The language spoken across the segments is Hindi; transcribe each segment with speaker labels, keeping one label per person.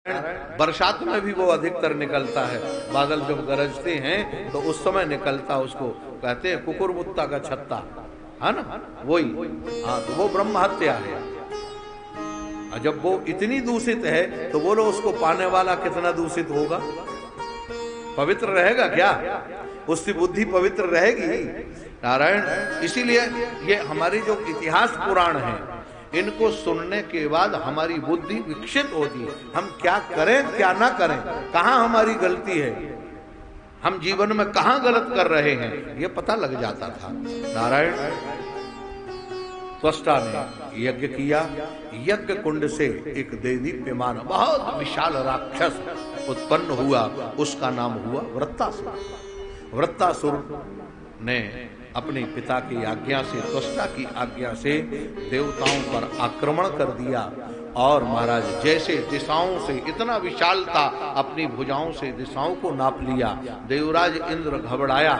Speaker 1: बरसात में भी वो अधिकतर निकलता है। बादल जब गरजते हैं तो उस समय निकलता, उसको कहते हैं कुकुरमुत्ता का छत्ता, है ना, वही। हाँ, तो वो ब्रह्म हत्या है। और जब वो इतनी दूषित है तो बोलो उसको पाने वाला कितना दूषित होगा? पवित्र रहेगा क्या? उसकी बुद्धि पवित्र रहेगी? नारायण, इसीलिए ये हमारी जो इतिहास पुराण है, इनको सुनने के बाद हमारी बुद्धि विकसित होती है। हम क्या करें क्या ना करें, कहाँ हमारी गलती है, हम जीवन में कहाँ गलत कर रहे हैं, ये पता लग जाता था। नारायण, त्वष्टा ने यज्ञ किया। यज्ञ कुंड से एक देदीप्यमान बहुत विशाल राक्षस उत्पन्न हुआ, उसका नाम हुआ वृत्तासुर। वृत्तासुर ने अपने पिता की आज्ञा से, त्वष्टा की आज्ञा से देवताओं पर आक्रमण कर दिया। और महाराज जैसे दिशाओं से, इतना विशाल था, अपनी भुजाओं से दिशाओं को नाप लिया। देवराज इंद्र घबराया,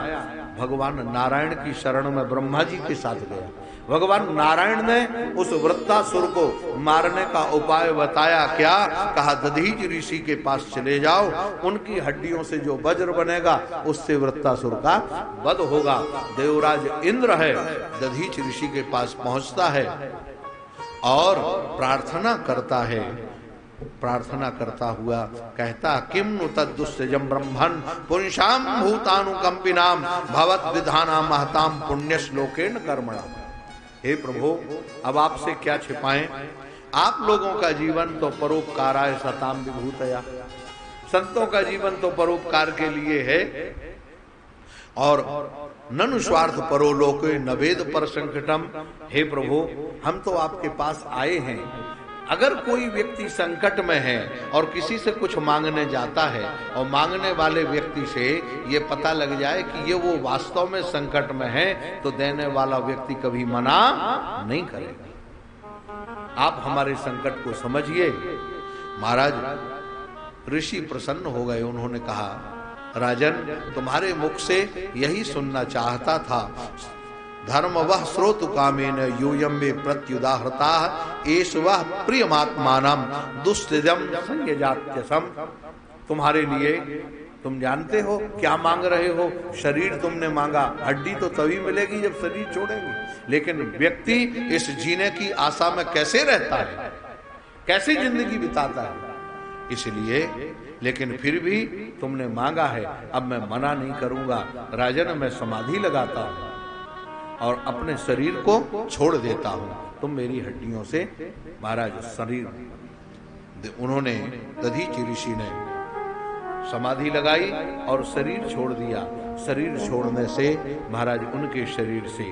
Speaker 1: भगवान नारायण की शरण में ब्रह्मा जी के साथ गया। भगवान नारायण ने उस वृत्तासुर को मारने का उपाय बताया। क्या कहा? दधीच ऋषि के पास चले जाओ, उनकी हड्डियों से जो वज्र बनेगा उससे वृत्तासुर का वध होगा। देवराज इंद्र है, दधीच ऋषि के पास पहुंचता है और प्रार्थना करता है। प्रार्थना करता हुआ कहता, किम नु तद्दुस्सजम ब्रह्मन् पुंसाम भूतानुकंपिनाम भवत विधाना महताम पुण्य श्लोकेन कर्मणा। हे प्रभु, अब आपसे क्या छिपाएं? आप लोगों का जीवन तो परोपकाराय सताम विभूतया, संतों का जीवन तो परोपकार के लिए है। और ननु स्वार्थ परो लोके नवेद पर संकटम। हे प्रभु, हम तो आपके पास आए हैं। अगर कोई व्यक्ति संकट में है और किसी से कुछ मांगने जाता है और मांगने वाले व्यक्ति से ये पता लग जाए कि ये वो वास्तव में संकट में है, तो देने वाला व्यक्ति कभी मना नहीं करेगा। आप हमारे संकट को समझिए। महाराज ऋषि प्रसन्न हो गए। उन्होंने कहा, राजन, तुम्हारे मुख से यही सुनना चाहता था। धर्म वह स्रोत कामेन यूयम वे प्रत्युदाहृता एष वह प्रियमात्मानम दुस्तिदम संयजात्यसम। तुम्हारे लिए, तुम जानते हो क्या मांग रहे हो? शरीर तुमने मांगा, हड्डी तो तभी मिलेगी जब शरीर छोड़ेंगे। लेकिन व्यक्ति इस जीने की आशा में कैसे रहता है, कैसे जिंदगी बिताता है? इसलिए, लेकिन फिर भी तुमने मांगा है, अब मैं मना नहीं करूंगा। राजन, मैं समाधि लगाता हूं और अपने शरीर को छोड़ देता हूं। तुम मेरी हड्डियों से, महाराज शरीर, उन्होंने दधीच ऋषि ने समाधि लगाई और शरीर छोड़ दिया। शरीर छोड़ने से महाराज उनके शरीर से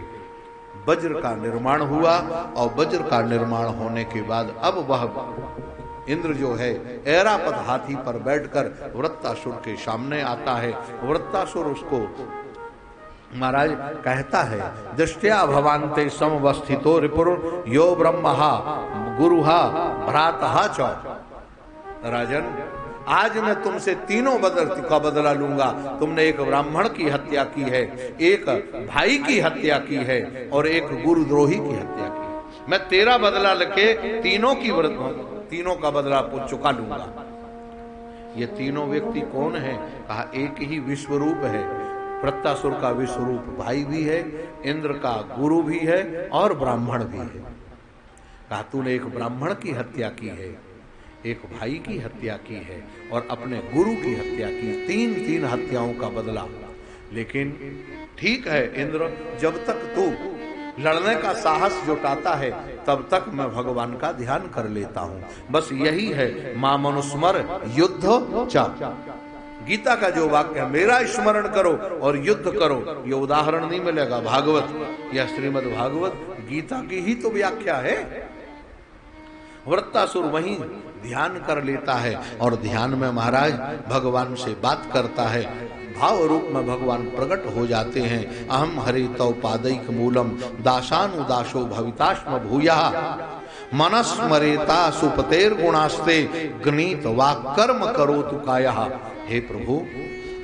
Speaker 1: वज्र का निर्माण हुआ। और वज्र का निर्माण होने के बाद अब वह इंद्र जो है ऐरापद हाथी पर बैठकर वृत्तासुर के सामने आता है। वृत्तासुर उसको महाराज कहता है, दृष्टया भवान्ते समवस्थितो रिपुर यो ब्रह्महा गुरुहा भ्रातहा च। राजन, आज मैं तुमसे तीनों का बदला लूंगा। तुमने एक ब्राह्मण की हत्या की है, एक भाई की हत्या की है और एक गुरुद्रोही की हत्या की है। मैं तेरा बदला लेके तीनों का बदला चुका लूंगा। ये तीनों व्यक्ति कौन है? कहा, एक ही विश्वरूप है। वृत्तासुर का विश्वरूप भाई भी है, इंद्र का गुरु भी है और ब्राह्मण भी है। कहा, तूने एक ब्राह्मण की हत्या की है, एक भाई की हत्या की है और अपने गुरु की हत्या की। तीन हत्याओं का बदला। लेकिन ठीक है इंद्र, जब तक तू लड़ने का साहस जुटाता है तब तक मैं भगवान का ध्यान कर लेता हूं। बस यही है, मां मनुस्मर युद्ध चा। गीता का जो वाक्य है, मेरा स्मरण करो और युद्ध करो, ये उदाहरण नहीं मिलेगा भागवत या श्रीमद् भागवत, गीता की ही तो व्याख्या है। वृत्तासुर वहीं ध्यान कर लेता है और ध्यान में महाराज भगवान से बात करता है। भाव रूप में भगवान प्रकट हो जाते हैं। अहम हरे तव पादैक मूलम दासानुदासो भविताश्म भूया मनस्मरेता सुपतेर गुणास्ते गणित वा कर्म करो तु काया। हे प्रभु,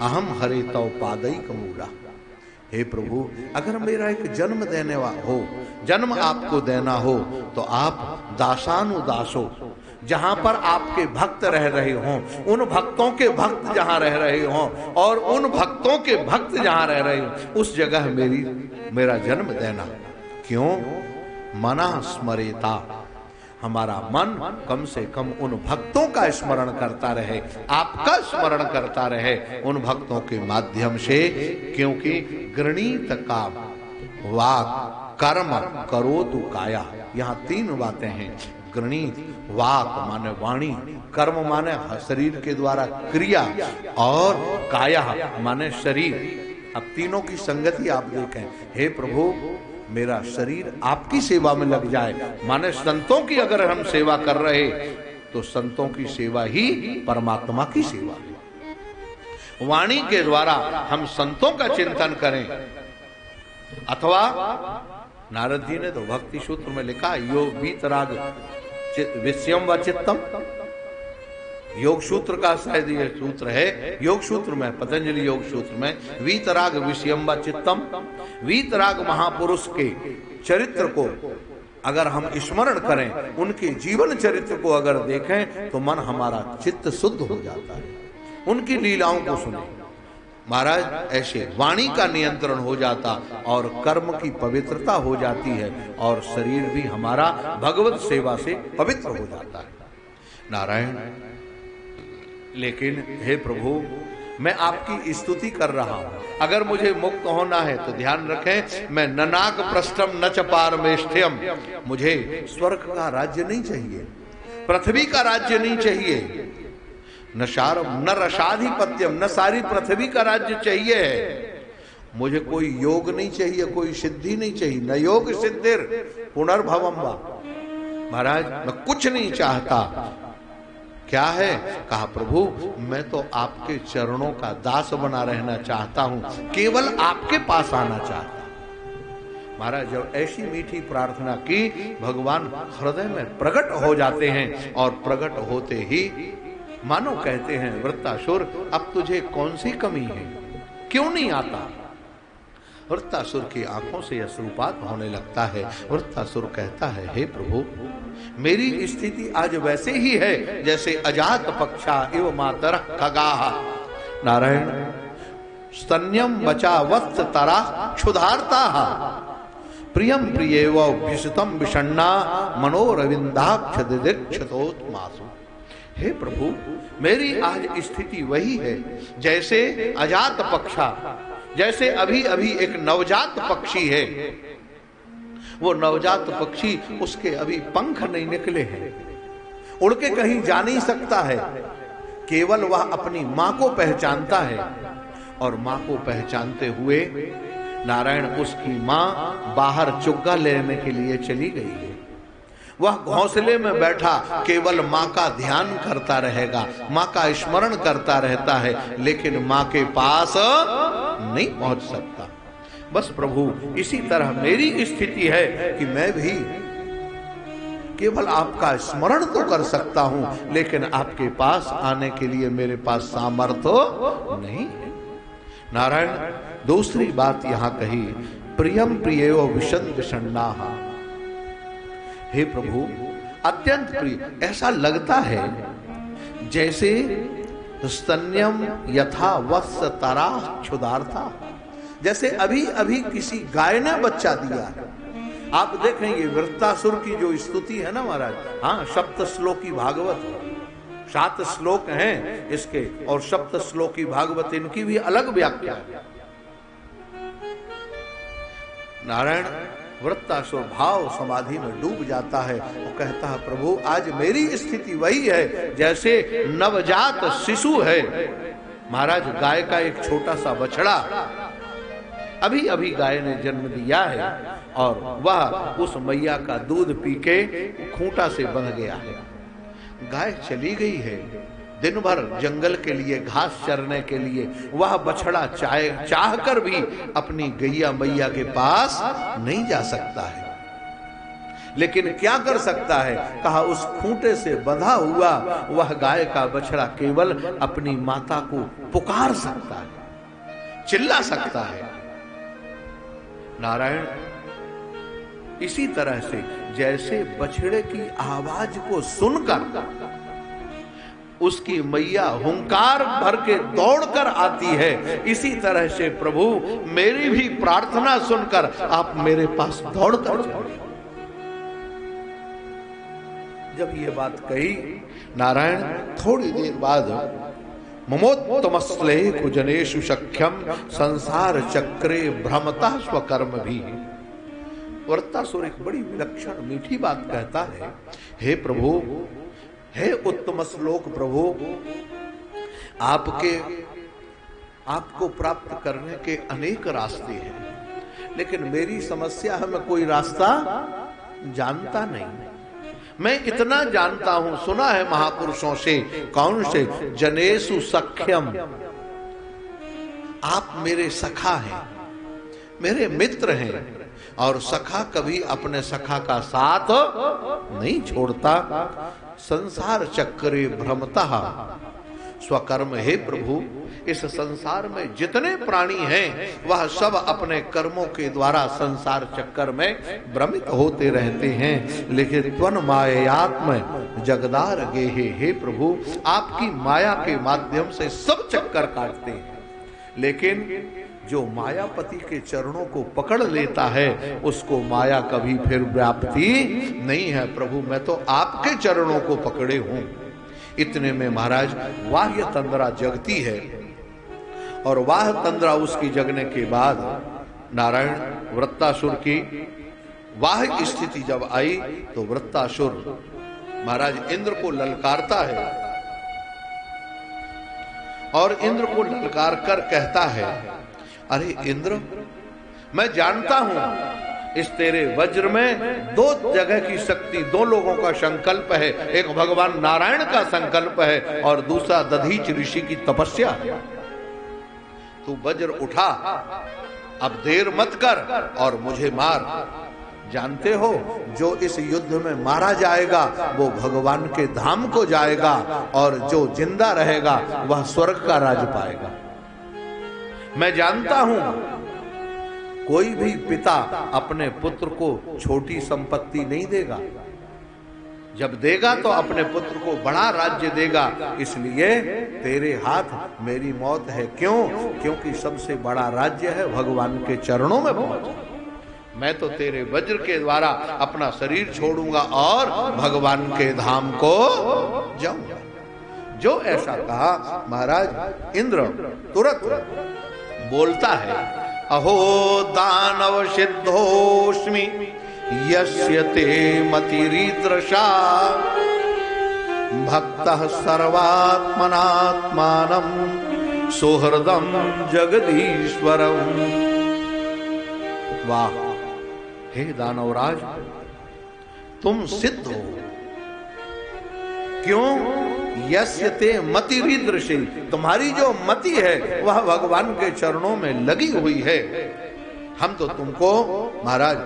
Speaker 1: अहम हरे तव पादैक मूला। हे प्रभु, अगर मेरा एक जन्म जन्म आपको देना हो तो आप दासानुदासो, जहां पर आपके भक्त रह रहे हों, उन भक्तों के भक्त जहां रह रहे हों और उन भक्तों के भक्त जहां रह रहे हों, उस जगह मेरा जन्म देना। क्यों? मना स्मरेता, हमारा मन कम से कम उन भक्तों का स्मरण करता रहे, आपका स्मरण करता रहे उन भक्तों के माध्यम से। क्योंकि गृणीत काम वाक कर्म करोतु काया, यहाँ तीन बातें हैं। गृणीत वाक माने वाणी, कर्म माने शरीर के द्वारा क्रिया, और काया माने शरीर। अब तीनों की संगति आप देखें। हे प्रभु, मेरा शरीर आपकी सेवा में लग जाए, माने संतों की अगर हम सेवा कर रहे तो संतों की सेवा ही परमात्मा की सेवा है। वाणी के द्वारा हम संतों का चिंतन करें। अथवा नारद जी ने तो भक्ति सूत्र में लिखा, योग वीतराग विषयम व चित्तम। योग सूत्र का शायद ये सूत्र है, योग सूत्र में, पतंजलि योग सूत्र में, वीतराग विषयम व चित्तम। वीतराग महापुरुष के चरित्र को अगर हम स्मरण करें, उनके जीवन चरित्र को अगर देखें तो मन हमारा चित्त शुद्ध हो जाता है। उनकी लीलाओं को सुने महाराज, ऐसे वाणी का नियंत्रण हो जाता और कर्म की पवित्रता हो जाती है और शरीर भी हमारा भगवत सेवा से पवित्र हो जाता है। नारायण, लेकिन हे प्रभु, मैं आपकी स्तुति कर रहा हूं। अगर मुझे मुक्त होना है तो ध्यान रखें, मैं ननाक पृष्ठम न च पारमेष्ठ्यम, मुझे स्वर्ग का राज्य नहीं चाहिए, पृथ्वी का राज्य नहीं चाहिए, न शारम न रसाधिपत्यम, न सारी पृथ्वी का राज्य चाहिए। मुझे कोई योग नहीं चाहिए, कोई सिद्धि नहीं चाहिए, न योग सिद्धिर पुनर्भवम वा। महाराज, मैं कुछ नहीं चाहता। क्या है? कहा प्रभु, मैं तो आपके चरणों का दास बना रहना चाहता हूं, केवल आपके पास आना चाहता। महाराज, जब ऐसी मीठी प्रार्थना की, भगवान हृदय में प्रकट हो जाते हैं और प्रकट होते ही मानो कहते हैं, वृत्तासुर, अब तुझे कौन सी कमी है, क्यों नहीं आता? वृत्तासुर की आंखों से अश्रुपात होने लगता है। वृत्तासुर कहता है, हे प्रभु, मेरी स्थिति आज वैसे ही है जैसे अजात पक्षा इव मातर खगाह। नारायण, स्तन्यम बचा वत्स तरा क्षुधार्ता प्रियम प्रियेव विशुतम विषण्णा मनोरविंदाक्ष दिदीक्षतोत्मासु। हे प्रभु, मेरी आज स्थिति वही है जैसे अजात पक्षा, जैसे अभी अभी एक नवजात पक्षी है। वो नवजात पक्षी, उसके अभी पंख नहीं निकले हैं, उड़ के कहीं जा नहीं सकता है, केवल वह अपनी मां को पहचानता है और मां को पहचानते हुए नारायण, उसकी मां बाहर चुग्गा लेने के लिए चली गई है। वह घोंसले में बैठा केवल मां का ध्यान करता रहेगा, मां का स्मरण करता रहता है, लेकिन मां के पास नहीं पहुंच सकता। बस प्रभु, इसी तरह मेरी स्थिति है कि मैं भी केवल आपका स्मरण तो कर सकता हूं, लेकिन आपके पास आने के लिए मेरे पास सामर्थ्य नहीं है। नारायण, दूसरी बात यहां कही, प्रियम प्रियो विषद विषण्णा। हे प्रभु, अत्यंत प्रिय, ऐसा लगता है जैसे स्तन्यम यथा वत्स तरा क्षुधार्था, जैसे अभी अभी किसी गाय ने बच्चा दिया है। आप देखेंगे वृत्तासुर की जो स्तुति है ना महाराज, हाँ, सप्त श्लोकी भागवत, 7 श्लोक हैं इसके, और सप्त श्लोकी भागवत, इनकी भी अलग व्याख्या है। नारायण, वृत्तासुर भाव समाधि में डूब जाता है और कहता है, प्रभु, आज मेरी स्थिति वही है जैसे नवजात शिशु है। महाराज, गाय का एक छोटा सा बछड़ा अभी अभी गाय ने जन्म दिया है और वह उस मैया का दूध पी के खूंटा से बंध गया है। गाय चली गई है दिन भर जंगल के लिए, घास चरने के लिए। वह बछड़ा चाह कर भी अपनी गैया मैया के पास नहीं जा सकता है, लेकिन क्या कर सकता है? कहा, उस खूंटे से बंधा हुआ वह गाय का बछड़ा केवल अपनी माता को पुकार सकता है, चिल्ला सकता है। नारायण, इसी तरह से जैसे बछड़े की आवाज को सुनकर उसकी मैया हुंकार भर के दौड़कर आती है, इसी तरह से प्रभु मेरी भी प्रार्थना सुनकर आप मेरे पास दौड़कर चले। जब ये बात कही नारायण थोड़ी देर बाद ममोत्तमस्ले कुजनेषु सख्यम संसार चक्रे भ्रमता स्वकर्म भी। वृत्तासुर एक बड़ी विलक्षण मीठी बात कहता है, हे प्रभु, हे उत्तम श्लोक प्रभु, आपको प्राप्त करने के अनेक रास्ते हैं, लेकिन मेरी समस्या है मैं कोई रास्ता जानता नहीं। मैं इतना जानता हूं, सुना है महापुरुषों से, कौन से, जनेषु सख्यम, आप मेरे सखा हैं, मेरे मित्र हैं, और सखा कभी अपने सखा का साथ नहीं छोड़ता। संसार चक्रे भ्रमता स्वकर्म, हे प्रभु, इस संसार में जितने प्राणी हैं वह सब अपने कर्मों के द्वारा संसार चक्कर में भ्रमित होते रहते हैं, लेकिन त्वन मायात्म जगदार गेहे, हे प्रभु, आपकी माया के माध्यम से सब चक्कर काटते हैं, लेकिन जो मायापति के चरणों को पकड़ लेता है उसको माया कभी फिर व्याप्ति नहीं है। प्रभु मैं तो आपके चरणों को पकड़े हूं। इतने में महाराज वाह्य तंद्रा जगती है, और वाह्य तंद्रा उसकी जगने के बाद नारायण वृत्तासुर की वाह्य स्थिति जब आई तो वृत्तासुर महाराज इंद्र को ललकारता है, और इंद्र को ललकार कर कहता है, अरे इंद्र, मैं जानता हूं इस तेरे वज्र में दो जगह की शक्ति, दो लोगों का संकल्प है, एक भगवान नारायण का संकल्प है और दूसरा दधीच ऋषि की तपस्या है। तू वज्र उठा, अब देर मत कर और मुझे मार। जानते हो जो इस युद्ध में मारा जाएगा वो भगवान के धाम को जाएगा, और जो जिंदा रहेगा वह स्वर्ग का राज पाएगा। मैं जानता हूं कोई भी पिता अपने पुत्र को छोटी संपत्ति नहीं देगा, जब देगा तो अपने पुत्र को बड़ा राज्य देगा, इसलिए तेरे हाथ मेरी मौत है। क्यों? क्योंकि सबसे बड़ा राज्य है भगवान के चरणों में पहुंचना। मैं तो तेरे वज्र के द्वारा अपना शरीर छोड़ूंगा और भगवान के धाम को जाऊंगा। जो ऐसा कहा महाराज इंद्र तुरंत बोलता है, अहो दानव सिद्धोस्मि यस्य ते मतिरीदृशा भक्तः सर्वात्मनात्मानं सुहृदं जगदीश्वरं। वाह, हे दानवराज, तुम सिद्ध हो। क्यों? यस्य ते मतिरीदृशी, तुम्हारी जो मति है वह भगवान के चरणों में लगी हुई है। हम तो तुमको महाराज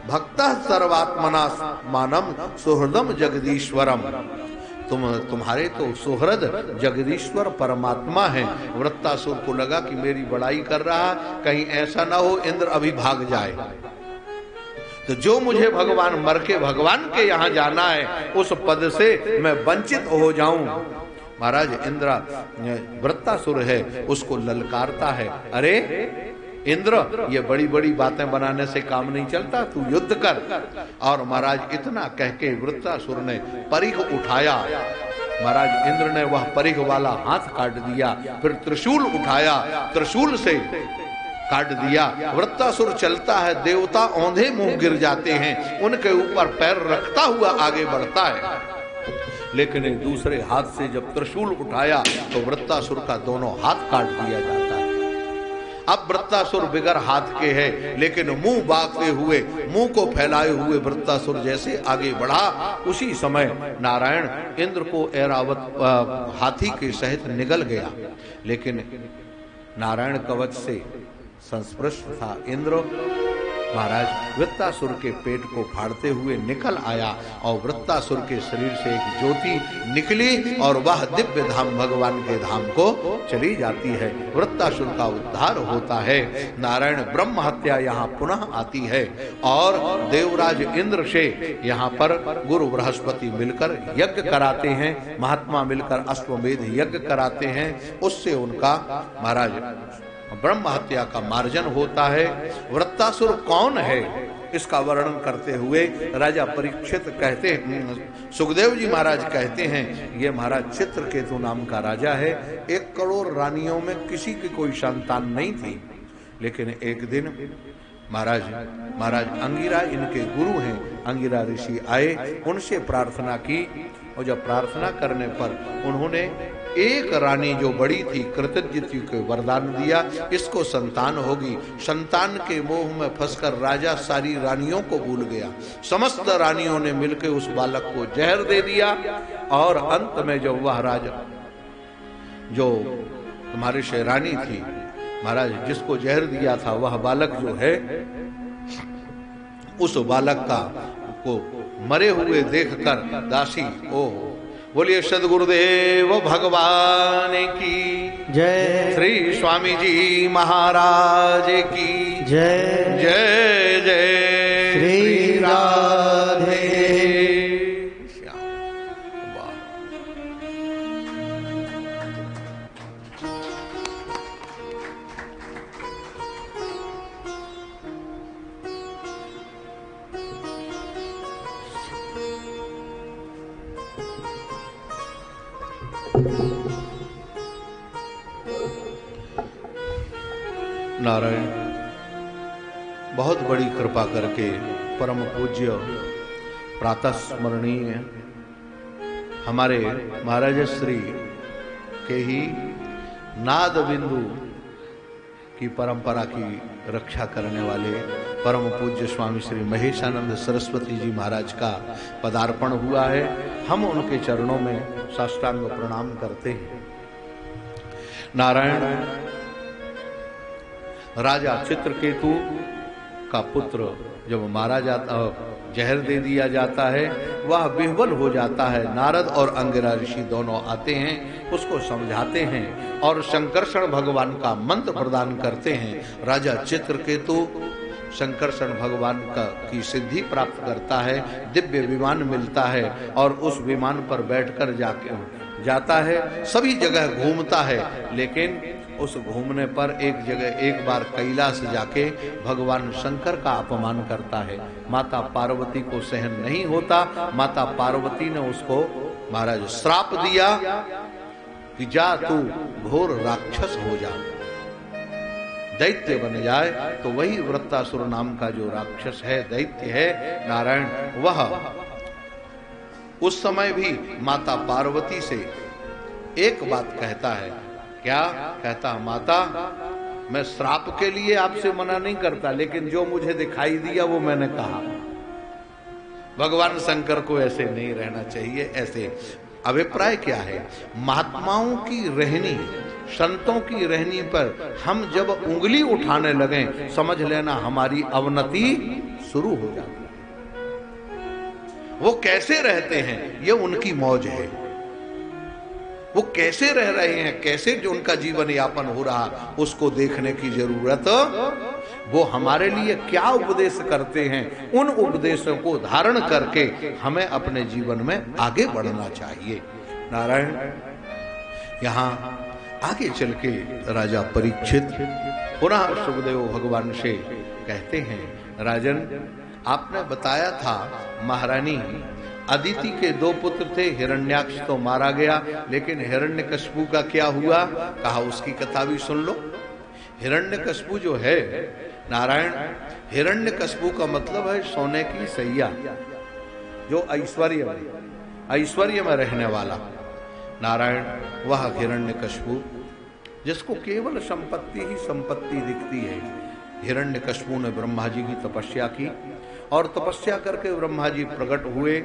Speaker 1: भक्तः सर्वात्मना मानम सुहृदम जगदीश्वरम, तुम्हारे तो सुहृद जगदीश्वर परमात्मा है। वृत्तासुर को लगा कि मेरी बड़ाई कर रहा, कहीं ऐसा ना हो इंद्र अभी भाग जाए, तो जो मुझे भगवान मर के भगवान के यहाँ जाना है उस पद से मैं वंचित हो जाऊं। महाराज इंद्र वृत्तासुर है, उसको ललकारता है, अरे इंद्र, ये बड़ी बड़ी बातें बनाने से काम नहीं चलता, तू युद्ध कर। और महाराज इतना कह के वृत्तासुर ने परिघ उठाया। महाराज इंद्र ने वह परिघ वाला हाथ काट दिया, फिर त्रिशूल उठाया, त्रिशूल से काट दिया। वृत्तासुर चलता है, देवता औंधे मुंह गिर जाते हैं, उनके ऊपर पैर रखता हुआ आगे बढ़ता है, लेकिन दूसरे हाथ से जब त्रिशूल उठाया तो वृत्तासुर का दोनों हाथ काट दिया जाता है। अब वृत्तासुर बिगर हाथ के है, लेकिन मुंह बांकते हुए, मुंह को फैलाए हुए वृत्तासुर जैसे आगे बढ़ा, उसी समय नारायण इंद्र को ऐरावत हाथी के सहित निगल गया, लेकिन नारायण कवच से संस्पृष्ट था इंद्र। महाराज वृत्तासुर के पेट को फाड़ते हुए निकल आया और वृत्तासुर के शरीर से एक ज्योति निकली और वह दिव्य धाम भगवान के धाम को चली जाती है। वृत्तासुर का उद्धार होता है। नारायण ब्रह्म हत्या यहाँ पुनः आती है और देवराज इंद्र से यहाँ पर गुरु बृहस्पति मिलकर यज्ञ कराते हैं, महात्मा मिलकर अश्वमेध यज्ञ कराते हैं। उससे उनका महाराज ब्रह्म हत्या का मार्जन होता है। वृत्तासुर कौन है इसका वर्णन करते हुए राजा परीक्षित कहते हैं, सुखदेव जी महाराज कहते हैं, ये महाराज चित्रकेतु नाम का राजा है। 1 करोड़ रानियों में किसी की कोई संतान नहीं थी, लेकिन एक दिन महाराज अंगिरा इनके गुरु हैं, अंगिरा ऋषि आए, उनसे प्रार्थना की और जब प्रार्थना करने पर उन्होंने एक रानी जो बड़ी थी कृतज्ञ को वरदान दिया, इसको संतान होगी। संतान के मोह में फंसकर राजा सारी रानियों को भूल गया। समस्त रानियों ने मिलकर उस बालक को जहर दे दिया और अंत में जो वह राजा जो तुम्हारी शेरानी थी महाराज जिसको जहर दिया था, वह बालक जो है उस बालक का को मरे हुए देखकर दासी ओह बोलिए सद्गुरुदेव भगवान की
Speaker 2: जय,
Speaker 1: श्री स्वामी जी महाराज की
Speaker 2: जय
Speaker 1: जय जय
Speaker 2: श्री राधे
Speaker 1: श्याम। वाह। नारायण बहुत बड़ी कृपा करके परम पूज्य प्रातः स्मरणीय हमारे महाराज श्री के ही नाद बिंदु की परंपरा की रक्षा करने वाले परम पूज्य स्वामी श्री महेशानंद सरस्वती जी महाराज का पदार्पण हुआ है। हम उनके चरणों में साष्टांग प्रणाम करते हैं। नारायण राजा चित्रकेतु का पुत्र जब मारा जाता, जहर दे दिया जाता है, वह विह्वल हो जाता है। नारद और अंगिरा ऋषि दोनों आते हैं, उसको समझाते हैं और शंकरषण भगवान का मंत्र प्रदान करते हैं। राजा चित्रकेतु शंकरषण भगवान की सिद्धि प्राप्त करता है, दिव्य विमान मिलता है और उस विमान पर बैठकर जाता है, सभी जगह घूमता है। लेकिन उस घूमने पर एक जगह एक बार कैलाश जाके भगवान शंकर का अपमान करता है। माता पार्वती को सहन नहीं होता, माता पार्वती ने उसको महाराज श्राप दिया कि जा तू घोर राक्षस हो जा, दैत्य बन जाए। तो वही वृत्तासुर नाम का जो राक्षस है, दैत्य है नारायण, वह उस समय भी माता पार्वती से एक बात कहता है। क्या कहता? माता मैं श्राप के लिए आपसे मना नहीं करता, लेकिन जो मुझे दिखाई दिया वो मैंने कहा। भगवान शंकर को ऐसे नहीं रहना चाहिए। ऐसे अभिप्राय क्या है? महात्माओं की रहनी, संतों की रहनी पर हम जब उंगली उठाने लगे, समझ लेना हमारी अवनति शुरू हो जाती है। वो कैसे रहते हैं ये उनकी मौज है। वो कैसे रह रहे हैं, कैसे जो उनका जीवन यापन हो रहा, उसको देखने की जरूरत। वो हमारे लिए क्या उपदेश करते हैं, उन उपदेशों को धारण करके हमें अपने जीवन में आगे बढ़ना चाहिए। नारायण यहाँ आगे चल के राजा परीक्षित पुनः सुखदेव भगवान से कहते हैं, राजन आपने बताया था महारानी अदिति के 2 पुत्र थे, हिरण्याक्ष तो मारा गया, लेकिन हिरण्यकश्यपु का क्या हुआ? कहा उसकी कथा भी सुन लो। हिरण्यकश्यपु जो है नारायण, हिरण्यकश्यपु का मतलब है सोने की सैया, जो ऐश्वर्य में रहने वाला नारायण, वह हिरण्यकश्यपु जिसको केवल संपत्ति ही संपत्ति दिखती है। हिरण्यकश्यपु ने ब्रह्मा जी की तपस्या की और तपस्या करके ब्रह्मा जी प्रकट हुए।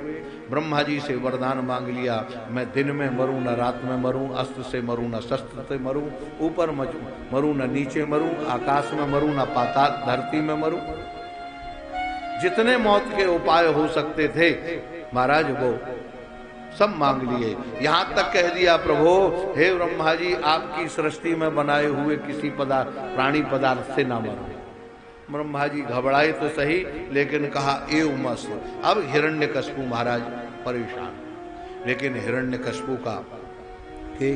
Speaker 1: ब्रह्मा जी से वरदान मांग लिया, मैं दिन में मरूं न रात में मरूं, अस्त्र से मरूं न शस्त्र से मरूं, ऊपर मरूं न नीचे मरूं, आकाश में मरूं न पाताल धरती में मरूं। जितने मौत के उपाय हो सकते थे महाराज वो सब मांग लिए। यहां तक कह दिया प्रभु हे ब्रह्मा जी आपकी सृष्टि में बनाए हुए किसी प्राणी पदार्थ से ना मरो। ब्रह्मा जी घबराए तो सही, लेकिन कहा एव मस्त। अब हिरण्यकश्यप महाराज परेशान, लेकिन हिरण्यकश्यप का के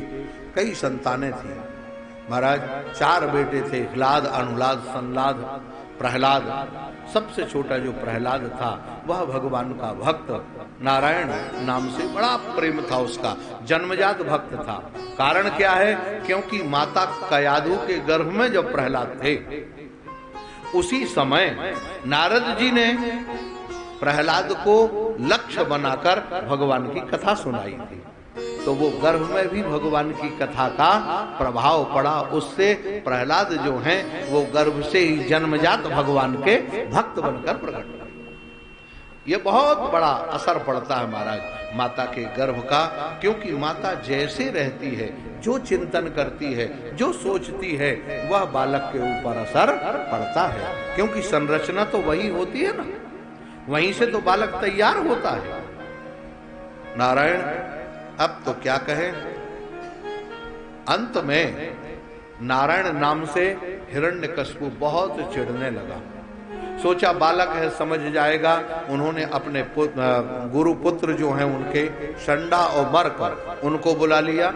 Speaker 1: कई संतानें थी महाराज, 4 बेटे थे, ह्लाद, अनुलाद, संलाद, प्रहलाद। सबसे छोटा जो प्रहलाद था वह भगवान का भक्त, नारायण नाम से बड़ा प्रेम था उसका, जन्मजात भक्त था। कारण क्या है? क्योंकि माता कयाधु के गर्भ में जब प्रहलाद थे उसी समय नारद जी ने प्रहलाद को लक्ष्य बनाकर भगवान की कथा सुनाई थी, तो वो गर्भ में भी भगवान की कथा का प्रभाव पड़ा। उससे प्रहलाद जो हैं वो गर्भ से ही जन्मजात भगवान के भक्त बनकर प्रकट हुए। ये बहुत बड़ा असर पड़ता है महाराज माता के गर्भ का, क्योंकि माता जैसे रहती है, जो चिंतन करती है, जो सोचती है, वह बालक के ऊपर असर पड़ता है। क्योंकि संरचना तो वही होती है ना, वहीं से तो बालक तैयार होता है। नारायण अब तो क्या कहें, अंत में नारायण नाम से हिरण्यकश्यप बहुत चिढ़ने लगा। सोचा बालक है समझ जाएगा। उन्होंने अपने गुरु पुत्र जो हैं उनके षंडा और मर्क उनको बुला लिया।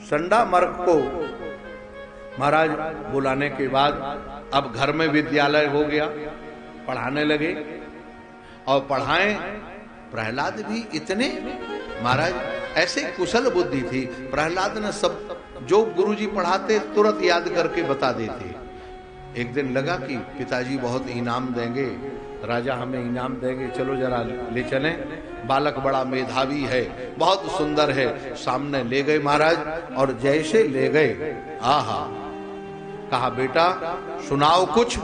Speaker 1: षंडा मर्क को महाराज बुलाने के बाद अब घर में विद्यालय हो गया, पढ़ाने लगे और पढ़ाएं। प्रहलाद भी इतने महाराज ऐसे कुशल बुद्धि थी, प्रहलाद ने सब जो गुरुजी पढ़ाते तुरंत याद करके बता देते। एक दिन लगा कि पिताजी बहुत इनाम देंगे, राजा हमें इनाम देंगे, चलो जरा ले चलें। बालक बड़ा मेधावी है, बहुत सुंदर है। सामने ले गए महाराज, और जैसे ले गए आहा, कहा बेटा सुनाओ कुछ।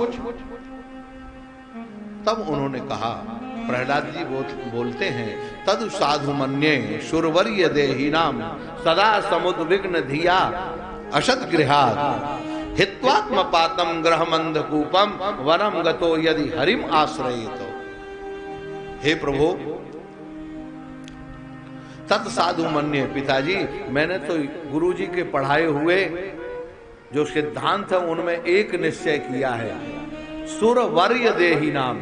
Speaker 1: तब उन्होंने कहा, प्रहलाद जी बोलते हैं, तदु साधु मन्ये शुरवर्य देहि नाम सदा समुद्विग्न धिया अशत गृहात् हित्वात्म पातम ग्रहमंधकूपम वनम गतो यदि हरिम आश्रयितो। हे प्रभु तत्साधु मन्ये, पिताजी मैंने तो गुरुजी के पढ़ाए हुए जो सिद्धांत है उनमें एक निश्चय किया है, सुरवर्य देहि नाम,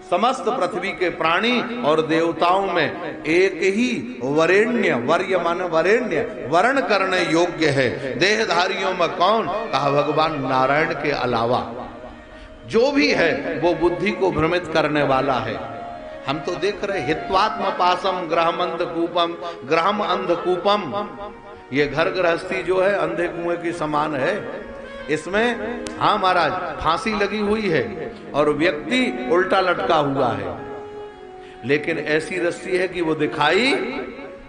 Speaker 1: समस्त पृथ्वी के प्राणी और देवताओं में एक ही वरेण्य, वर्य मान वरेण्य, वर्ण करने योग्य है। देहधारियों में कौन? कहा भगवान नारायण के अलावा जो भी है वो बुद्धि को भ्रमित करने वाला है। हम तो देख रहे हित्वात्म पासम ग्रहम अंधकूपम, ग्रहम अंधकूपम, ये घर गृहस्थी जो है अंधे कुएं के समान है। इसमें हाँ महाराज फांसी लगी हुई है और व्यक्ति उल्टा लटका हुआ है, लेकिन ऐसी रस्सी है कि वो दिखाई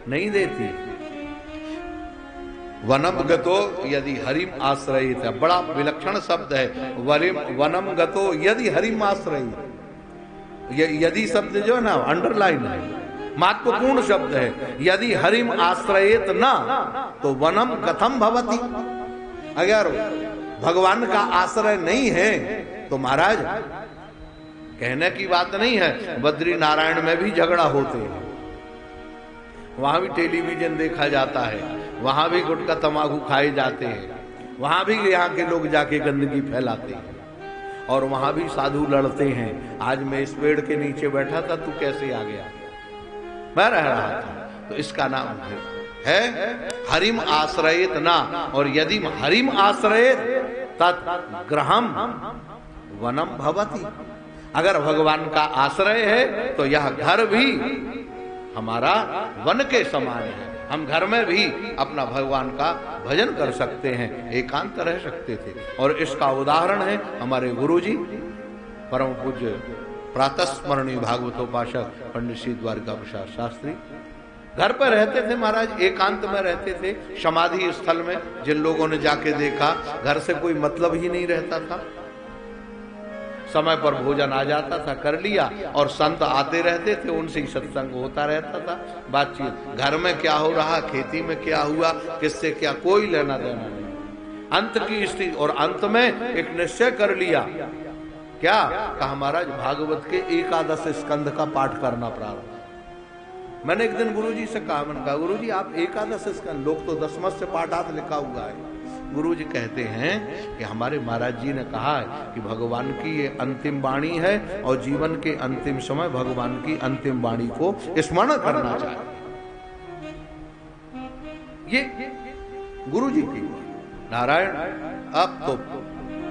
Speaker 1: नहीं देती। वनम गतो यदि हरिम आश्रयित, बड़ा विलक्षण शब्द है वनम गतो यदि हरिम आश्रयित। यदि शब्द जो है ना अंडरलाइन है, महत्वपूर्ण शब्द है। यदि हरिम आश्रयित ना तो वनम कथम भवति, अगर भगवान का आश्रय नहीं है तो महाराज कहने की बात नहीं है, बद्री नारायण में भी झगड़ा होते हैं, वहां भी टेलीविजन देखा जाता है, वहां भी गुटखा तंबाकू खाए जाते हैं, वहां भी यहाँ के लोग जाके गंदगी फैलाते हैं, और वहां भी साधु लड़ते हैं। आज मैं इस पेड़ के नीचे बैठा था, तू कैसे आ गया? मैं रह रहा था। तो इसका नाम है हरिम आश्रयित ना, और यदि हरिम आश्रयित तत् ग्रहम वनम भवति, अगर भगवान का आश्रय है तो यह घर भी हमारा वन के समान है। हम घर में भी अपना भगवान का भजन कर सकते हैं, एकांत रह सकते थे। और इसका उदाहरण है हमारे गुरुजी परम पूज्य प्रातस्मरणीय भागवतोपासक पंडित श्री द्वारिका प्रसाद शास्त्री घर पर रहते थे महाराज, एकांत में रहते थे, समाधि स्थल में। जिन लोगों ने जाके देखा, घर से कोई मतलब ही नहीं रहता था, समय पर भोजन आ जाता था, कर लिया, और संत आते रहते थे, उनसे ही सत्संग होता रहता था, बातचीत। घर में क्या हो रहा, खेती में क्या हुआ, किससे क्या, कोई लेना देना नहीं। अंत की स्थिति, और अंत में एक निश्चय कर लिया क्या? कहा महाराज भागवत के 11 स्कंध का पाठ करना प्रारंभ। मैंने एक दिन गुरुजी से कहा, मैंने कहा गुरुजी आप 11 स्कंध, लोग तो 10 से पाठार्थ लिखा हुआ है। गुरुजी कहते हैं कि हमारे महाराज जी ने कहा है कि भगवान की ये अंतिम वाणी है और जीवन के अंतिम समय भगवान की अंतिम वाणी को स्मरण करना चाहिए। ये गुरुजी की नारायण। अब तो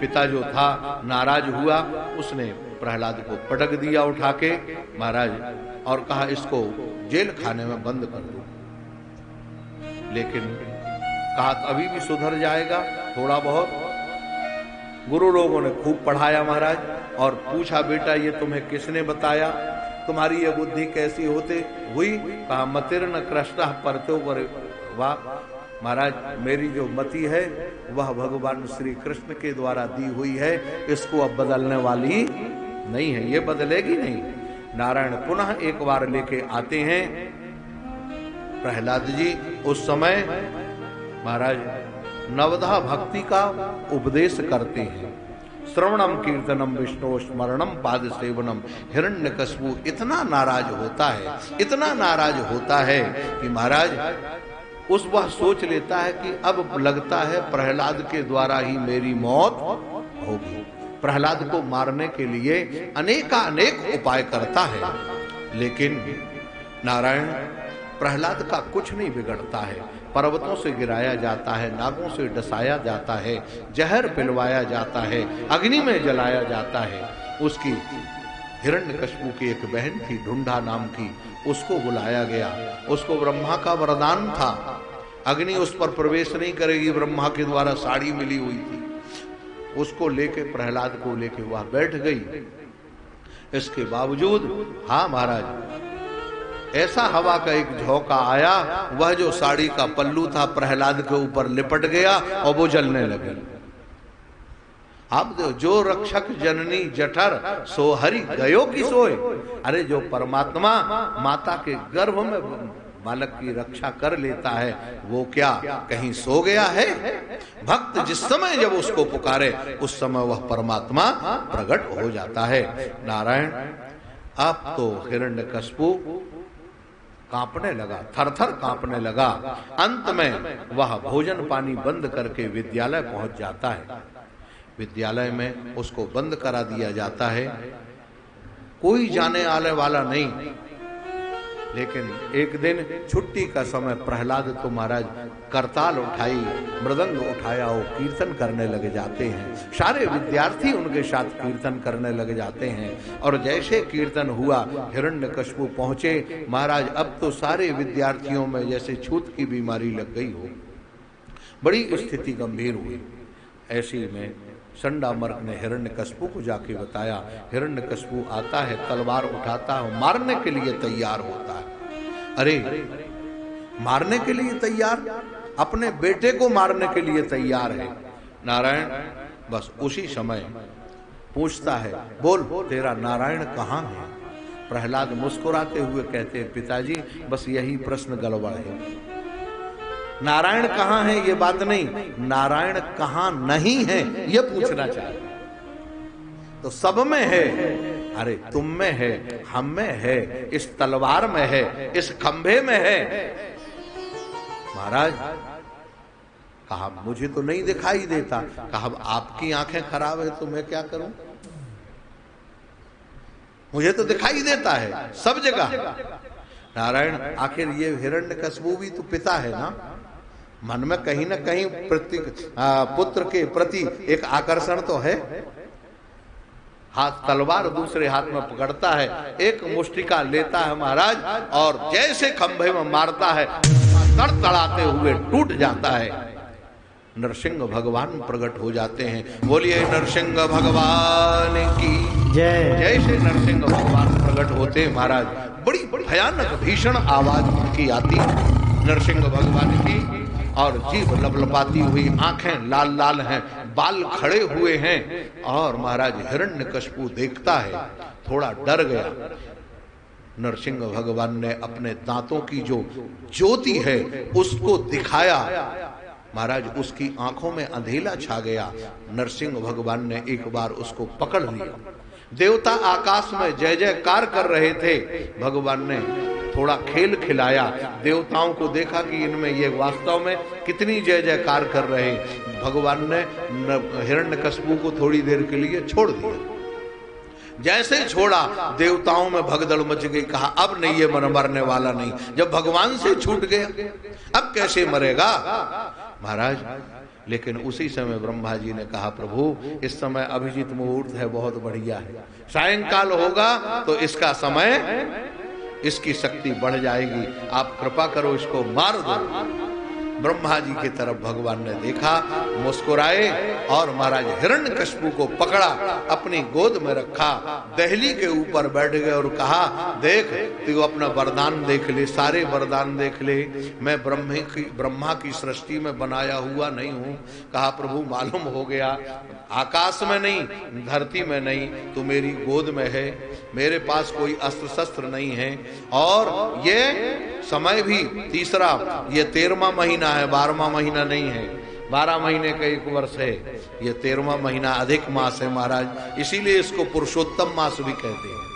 Speaker 1: पिता जो था नाराज हुआ, उसने प्रहलाद को पटक दिया उठा के महाराज और कहा इसको जेल खाने में बंद कर दो। लेकिन कहा अभी भी सुधर जाएगा थोड़ा बहुत। गुरु लोगों ने खूब पढ़ाया महाराज और पूछा बेटा ये तुम्हें किसने बताया, तुम्हारी ये बुद्धि कैसी होते हुई? कहा मतिर्न कृष्ण परतो पर। वाह महाराज, मेरी जो मति है वह भगवान श्री कृष्ण के द्वारा दी हुई है, इसको अब बदलने वाली नहीं है, ये बदलेगी नहीं। नारायण पुनः एक बार लेके आते हैं प्रहलाद जी। उस समय महाराज नवधा भक्ति का उपदेश करते हैं। श्रवणम कीर्तनम विष्णु स्मरणम पाद सेवनम। हिरण्यकश्यपु इतना नाराज होता है, इतना नाराज होता है कि महाराज उस वह सोच लेता है कि अब लगता है प्रहलाद के द्वारा ही मेरी मौत होगी। प्रहलाद को मारने के लिए अनेकानेक उपाय करता है, लेकिन नारायण प्रहलाद का कुछ नहीं बिगड़ता है। पर्वतों से गिराया जाता है, नागों से डसाया जाता है, जहर पिलवाया जाता है, अग्नि में जलाया जाता है। उसकी हिरण्यकश्यपु की एक बहन थी ढूंढा नाम की, उसको बुलाया गया। उसको ब्रह्मा का वरदान था, अग्नि उस पर प्रवेश नहीं करेगी, ब्रह्मा के द्वारा साड़ी मिली हुई थी। उसको लेके प्रहलाद को लेके वह बैठ गई। इसके बावजूद हाँ महाराज ऐसा हवा का एक झोंका आया, वह जो साड़ी का पल्लू था प्रहलाद के ऊपर लिपट गया और वो जलने लगी। अब जो रक्षक जननी जठर सो हरि गयो की सोए। अरे जो परमात्मा माता के गर्भ में बालक की रक्षा कर लेता है वो क्या कहीं सो गया है? भक्त जिस समय जब उसको पुकारे उस समय वह परमात्मा प्रकट हो जाता है। नारायण अब तो हिरण्यकश्यपु कांपने लगा, थरथर कांपने लगा। अंत में वह भोजन पानी बंद करके विद्यालय पहुंच जाता है। विद्यालय में उसको बंद करा दिया जाता है, कोई जाने आने वाला नहीं। लेकिन एक दिन छुट्टी का समय प्रहलाद तो महाराज करताल उठाई, मृदंग उठाया, वो कीर्तन करने लगे जाते हैं। सारे विद्यार्थी उनके साथ कीर्तन करने लगे जाते हैं। और जैसे कीर्तन हुआ हिरण्यकश्यपु पहुंचे। महाराज अब तो सारे विद्यार्थियों में जैसे छूत की बीमारी लग गई हो, बड़ी स्थिति गंभीर हुई। ऐसी में संडामर्क ने हिरण्यकश्यपु को जाके बताया। हिरण्यकश्यपु आता है, तलवार उठाता है, मारने के लिए तैयार होता है। अरे मारने के लिए तैयार, अपने बेटे को मारने के लिए तैयार है। नारायण बस उसी समय पूछता है, बोल तेरा नारायण कहाँ है? प्रहलाद मुस्कुराते हुए कहते हैं, पिताजी बस यही प्रश्न गड़बड़ है। नारायण कहाँ है ये बात नहीं, नारायण कहाँ नहीं है ये पूछना चाहिए। तो सब में है, अरे तुम में है, हम में है, इस तलवार में है, इस खंभे में है। महाराज कहा मुझे तो नहीं दिखाई देता। कहा आपकी आंखें खराब है तो मैं क्या करूं, मुझे तो दिखाई देता है सब जगह। नारायण आखिर ये हिरण्यकश्यपु भी तो पिता है ना, मन में कहीं ना कहीं पुत्र के प्रति एक आकर्षण तो है। हाथ तलवार दूसरे हाथ में पकड़ता है, एक मुष्टिका लेता है महाराज और जैसे खंभे में मारता है तड़तड़ाते हुए टूट जाता है। नरसिंह भगवान प्रकट हो जाते हैं। बोलिए नरसिंह भगवान की जय। जैसे नरसिंह भगवान प्रकट होते महाराज बड़ी भयानक भीषण आवाज उनकी आती नरसिंह भगवान की, और जीभ लपलपाती हुई, आंखें लाल लाल हैं, बाल खड़े हुए हैं। और महाराज हिरण्यकश्यपु देखता है, थोड़ा डर गया। नरसिंह भगवान ने अपने दांतों की जो ज्योति है उसको दिखाया। महाराज उसकी आंखों में अंधेला छा गया। नरसिंह भगवान ने एक बार उसको पकड़ लिया। देवता आकाश में जय जयकार कर रहे थे। भगवान ने थोड़ा खेल खिलाया, देवताओं को देखा कि इनमें ये वास्तव में कितनी जय जयकार कर रहे हैं। भगवान ने हिरण्यकश्यप को थोड़ी देर के लिए छोड़ दिया। जैसे ही छोड़ा, देवताओं में भगदड़ मच गई। कहा अब नहीं, ये मरने वाला नहीं। जब भगवान से छूट गया, अब कैसे मरेगा महाराज। लेकिन उसी समय ब्रह्मा जी ने कहा, प्रभु इस समय अभिजीत मुहूर्त है, बहुत बढ़िया है, सायंकाल होगा तो इसका समय, इसकी शक्ति बढ़ जाएगी, आप कृपा करो इसको मार दो। ब्रह्मा जी की तरफ भगवान ने देखा, मुस्कुराए और महाराज हिरण्यकश्यप को पकड़ा, अपनी गोद में रखा, दहली के ऊपर बैठ गए और कहा, देख तू अपना वरदान देख ले, सारे वरदान देख ले, मैं ब्रह्मा की सृष्टि में बनाया हुआ नहीं हूँ। कहा प्रभु मालूम हो गया, आकाश में नहीं, धरती में नहीं, तू मेरी गोद में है, मेरे पास कोई अस्त्र शस्त्र नहीं है, और ये समय भी तीसरा, ये 13वां महीना है, 12वां महीना नहीं है। 12 महीने का 1 वर्ष है, ये 13वां महीना अधिक मास है महाराज, इसीलिए इसको पुरुषोत्तम मास भी कहते हैं।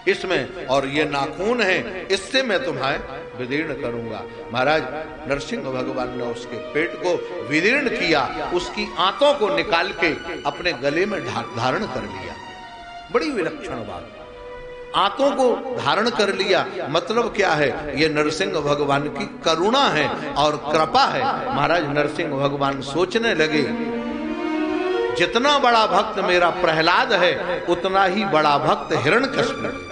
Speaker 1: इसमें और ये नाखून है, इससे मैं तुम्हें विदीर्ण करूंगा। महाराज नरसिंह भगवान ने उसके पेट को विदीर्ण किया, उसकी आंतों को निकाल के अपने गले में धारण कर लिया। बड़ी विलक्षण बात, आंतों को धारण कर लिया, मतलब क्या है, ये नरसिंह भगवान की करुणा है और कृपा है। महाराज नरसिंह भगवान सोचने लगे, जितना बड़ा भक्त मेरा प्रहलाद है, उतना ही बड़ा भक्त हिरण्यकश्यप है।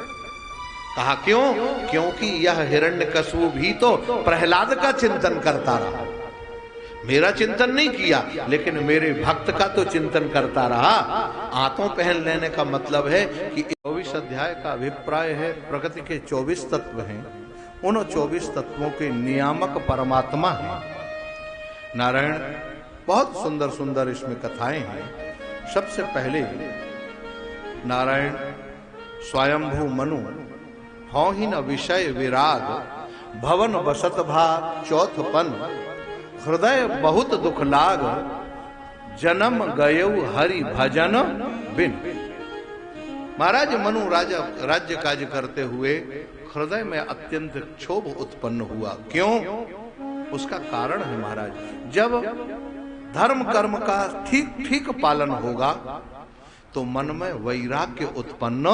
Speaker 1: कहा क्यों? क्योंकि यह हिरण्यकश्यप भी तो प्रहलाद का चिंतन करता रहा, मेरा चिंतन नहीं किया, लेकिन मेरे भक्त का तो चिंतन करता रहा। आंतों पहन लेने का मतलब है कि 24 अध्याय का अभिप्राय है, प्रकृति के 24 तत्व हैं, उन 24 तत्वों के नियामक परमात्मा है नारायण। बहुत सुंदर सुंदर इसमें कथाएं हैं। सबसे पहले नारायण स्वयंभू मनु हौ ही न विषय विराग, भवन बसत भा चौथपन, हृदय बहुत दुख लाग, जन्म गयऊ हरि भजन बिन। महाराज मनु राजा राज्य कार्य करते हुए हृदय में अत्यंत क्षोभ उत्पन्न हुआ। क्यों? उसका कारण है महाराज, जब धर्म कर्म का ठीक ठीक पालन होगा तो मन में वैराग्य उत्पन्न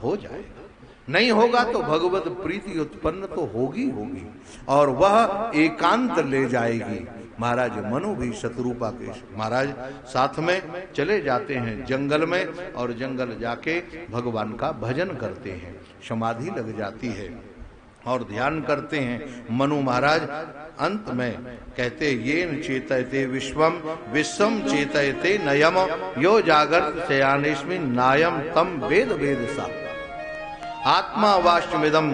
Speaker 1: हो जाएगा, नहीं होगा तो भगवत प्रीति उत्पन्न तो होगी होगी, और वह एकांत ले जाएगी। महाराज मनु भी शत्रुपा के महाराज साथ में चले जाते हैं जंगल में, और जंगल जाके भगवान का भजन करते हैं, समाधि लग जाती है और ध्यान करते हैं। मनु महाराज अंत में कहते, येन चेतयते विश्वम विश्वम चेतयते नयम, यो जागर्त शयानेस्मिन् नायम तम वेद वेद सा, आत्मा वाष्टमिदम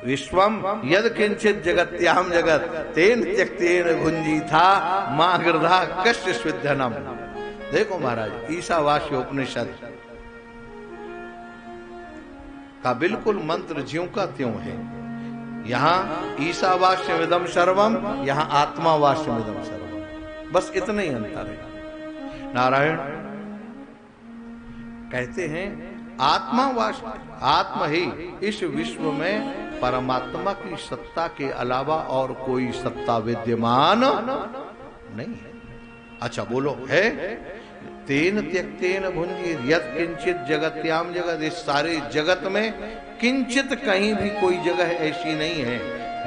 Speaker 1: विश्वम यद किंचित जगत्याम जगत, तेन त्यक्तेन भुंजी था मां गृधा कष्ट स्विद्धनम। देखो महाराज ईशावास्य उपनिषद का बिल्कुल मंत्र ज्यों का त्यों है। यहाँ ईशावास्यमिदं सर्वम, यहाँ आत्मावास्यमिदं सर्वम, बस इतना ही अंतर है। नारायण कहते हैं आत्मा ही इस विश्व में परमात्मा की सत्ता के अलावा और कोई सत्ता विद्यमान नहीं है। अच्छा बोलो है? तेन त्यक्तेन भुंजी यत् किंचित जगत्याम जगत, इस सारे जगत में किंचित कहीं भी कोई जगह ऐसी नहीं है,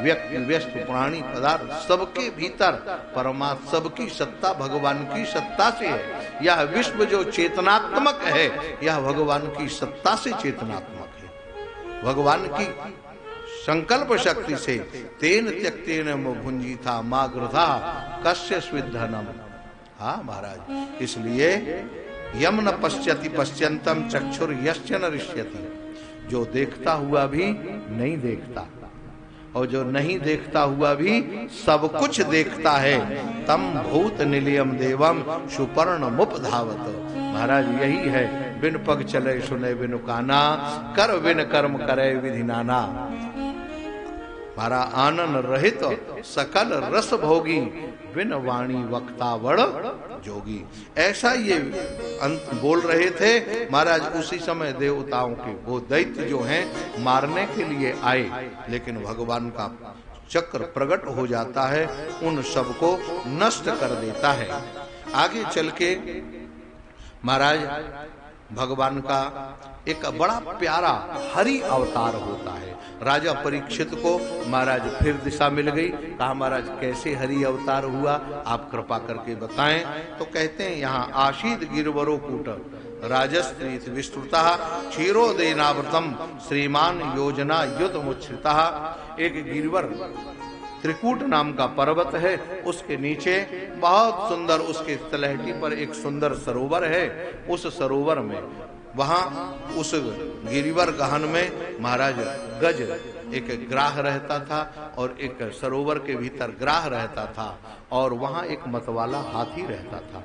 Speaker 1: व्यक्ति व्यस्त प्राणी पदार्थ सबके भीतर परमात्मा, सबकी सत्ता भगवान की सत्ता से है। यह विश्व जो चेतनात्मक है, यह भगवान की सत्ता से चेतनात्मक है, भगवान की संकल्प शक्ति से। तेन त्यक्तेन भुंजी था मां गृधा कस्य स्विद्धनम। हाँ महाराज, इसलिए यम न पश्यति पश्यंतम चक्षुर यश्च न ऋष्यति, जो देखता हुआ भी नहीं देखता और जो नहीं देखता हुआ भी सब कुछ देखता है, तम भूत निलयम देवम सुपर्ण मुपधावत। महाराज यही है, बिन पग चले सुने बिनु काना, कर बिन कर्म करे विधि नाना। हमारा आनंद रहित सकल रस भोगी, बिन वाणी वक्तावड़ जोगी। ऐसा ये अंत बोल रहे थे महाराज। उसी समय देवताओं के वो दैत्य जो हैं मारने के लिए आए, लेकिन भगवान का चक्र प्रकट हो जाता है, उन सबको नष्ट कर देता है। आगे चल के महाराज भगवान का एक बड़ा प्यारा हरि अवतार होता है। राजा परीक्षित को महाराज फिर दिशा मिल गई। कहा महाराज कैसे हरि अवतार हुआ, आप कृपा करके बताएं। तो कहते हैं यहाँ आशीत गिरवरो कूट राजस्त्रीत विस्तृता क्षीरोदयनावृतम श्रीमान योजना युत मुच्छ्रिता। एक गिरवर त्रिकूट नाम का पर्वत है, उसके नीचे बहुत सुंदर, उसके तलहटी पर एक सुंदर सरोवर है। उस सरोवर में वहां उस गिरिवर गहन में महाराज गज एक ग्राह रहता था और एक सरोवर के भीतर ग्राह रहता था, और वहां एक मतवाला हाथी रहता था।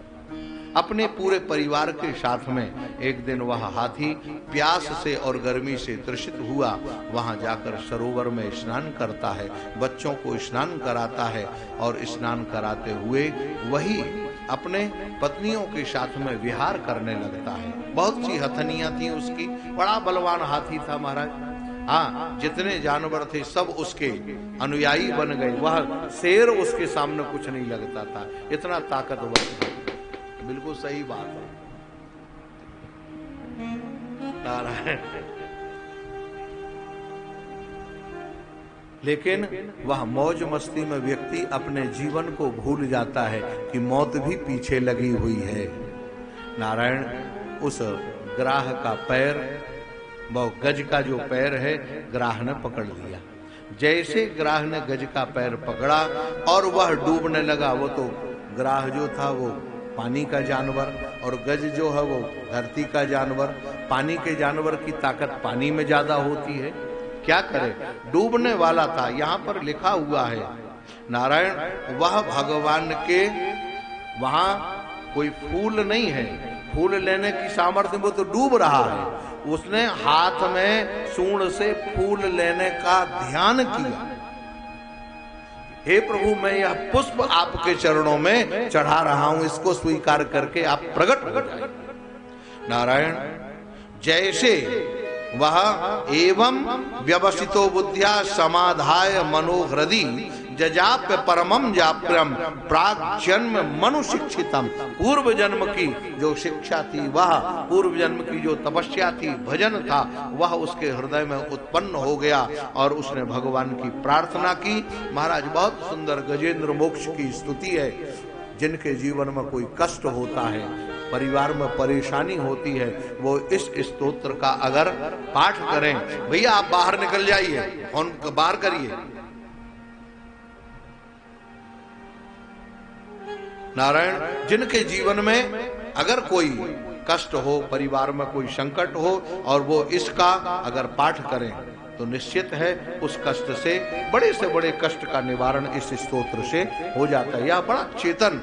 Speaker 1: अपने पूरे परिवार के साथ में एक दिन वह हाथी प्यास से और गर्मी से त्रसित हुआ। वहां जाकर सरोवर में स्नान करता है, बच्चों को स्नान कराता है, और स्नान कराते हुए वही अपने पत्नियों के साथ में विहार करने लगता है। बहुत सी हथनियां थी उसकी, बड़ा बलवान हाथी था महाराज। हाँ, जितने जानवर थे सब उसके अनुयायी बन गए। वह शेर उसके सामने कुछ नहीं लगता था, इतना ताकतवर था। बिल्कुल सही बात है नारायण। लेकिन वह मौज मस्ती में व्यक्ति अपने जीवन को भूल जाता है कि मौत भी पीछे लगी हुई है। नारायण, उस ग्राह का पैर, वो गज का जो पैर है, ग्राह ने पकड़ लिया। जैसे ग्राह ने गज का पैर पकड़ा और वह डूबने लगा, वो तो ग्राह जो था वो पानी का जानवर और गज जो है वो धरती का जानवर। पानी के जानवर की ताकत पानी में ज्यादा होती है, क्या करे, डूबने वाला था। यहाँ पर लिखा हुआ है नारायण, वह भगवान के वहां कोई फूल नहीं है, फूल लेने की सामर्थ्य, वो तो डूब रहा है। उसने हाथ में सूंड से फूल लेने का ध्यान किया। हे प्रभु, मैं यह पुष्प आपके चरणों में चढ़ा रहा हूं, इसको स्वीकार करके आप प्रकट हो जाए। नारायण, जैसे वह एवं व्यवसितो बुद्धिया समाधाय मनोहृदि जजाप्य परमम जाप्यम प्राग जन्म मनु शिक्षितम। पूर्व जन्म की जो शिक्षा थी, वह पूर्व जन्म की जो तपस्या थी, भजन था, वह उसके हृदय में उत्पन्न हो गया और उसने भगवान की प्रार्थना की। महाराज, बहुत सुंदर गजेंद्र मोक्ष की स्तुति है। जिनके जीवन में कोई कष्ट होता है, परिवार में परेशानी होती है, वो इस स्तोत्र का अगर पाठ करें, भैया आप बाहर निकल जाइए, फोन बाहर करिए। नारायण, जिनके जीवन में अगर कोई कष्ट हो, परिवार में कोई संकट हो, और वो इसका अगर पाठ करें तो निश्चित है उस कष्ट से बड़े कष्ट का निवारण इस स्तोत्र से हो जाता है। यह बड़ा चेतन